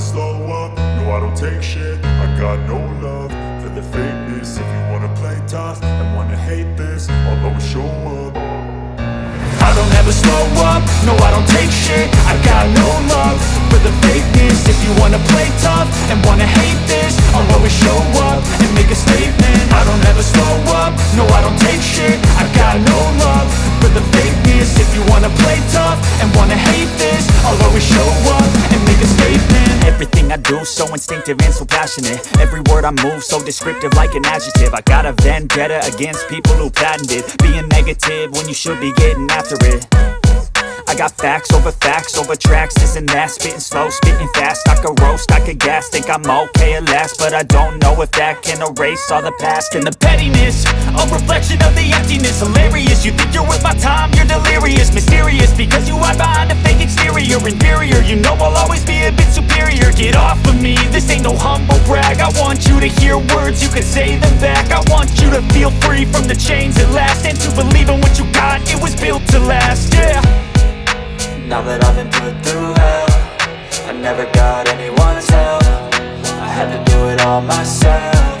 slow up, no I don't take shit. I got no love for the fakeness. If you wanna play tough and wanna hate this, I'll always show up. I don't ever slow up, no I don't take shit. I got no love for the fakeness. If you wanna play tough and wanna hate this, I'll always show up and make a statement. I don't ever slow up, no I don't take shit. I got no love for the fakeness. If you wanna play tough and wanna hate this, I'll always show up and make a statement. Everything I do so instinctive and so passionate. Every word I move so descriptive like an adjective. I got a vendetta against people who patented being negative when you should be getting after it. I got facts over tracks, this and that. Spitting slow, spitting fast, I could roast, I could gas. Think I'm okay at last, but I don't know if that can erase all the past. And the pettiness, a reflection of the emptiness. Hilarious, you think you're worth my time, you're delirious. Mysterious, because you hide behind a fake exterior. Inferior, you know I'll always be a bit superior. Get off of me, this ain't no humble brag. I want you to hear words, you can say them back. I want you to feel free from the chains at last, and to believe in what you got, it was built to last, yeah. Now that I've been put through hell, I never got anyone's help. I had to do it all myself.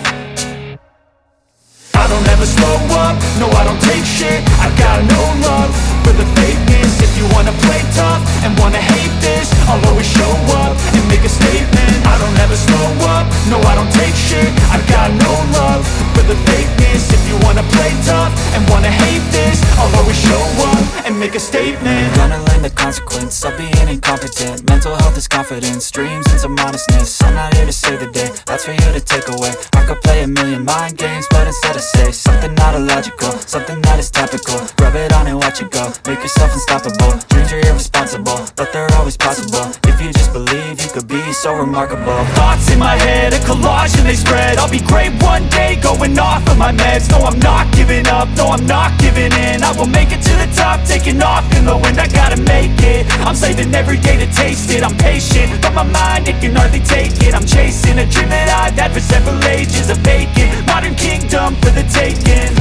I don't ever slow up, no I don't take shit. I got no love for the fakeness. If you wanna play tough and wanna hate this, I'll always show up and make a statement. I don't ever slow up, no I don't take shit. I got no love for the fakeness. If you wanna play tough and wanna hate this, I'll always show up and make a statement. Gonna learn the consequence of being incompetent. Mental health is confidence, dreams and some honestness. I'm not here to save the day, that's for you to take away. I could play a million mind games, but instead I say something not illogical, something that is topical. Rub it on and watch it go, make yourself unstoppable. Dreams are irresponsible, but they're always possible. If you just believe, you could be so remarkable. Thoughts in my head, a collage and they spread. I'll be great one day, going off of my meds. No, I'm not giving up, no, I'm not giving in. I will make it to the top, taking off in the wind. I gotta make it, I'm saving every day to taste it. I'm patient, but my mind, it can hardly take it. I'm chasing a dream that I've had for several ages. A vacant, modern kingdom for the taking.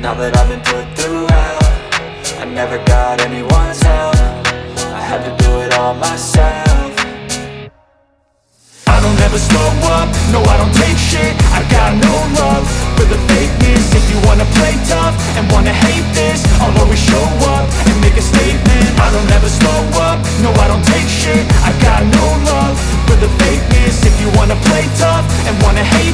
Now that I've been put through hell, I never got anyone's help. I had to do it all myself. I don't ever slow up, no I don't take shit. I got no love for the fakeness. If you wanna play tough and wanna hate this, I'll always show up and make a statement. I don't ever slow up, no I don't take shit. I got no love for the fakeness. If you wanna play tough and wanna hate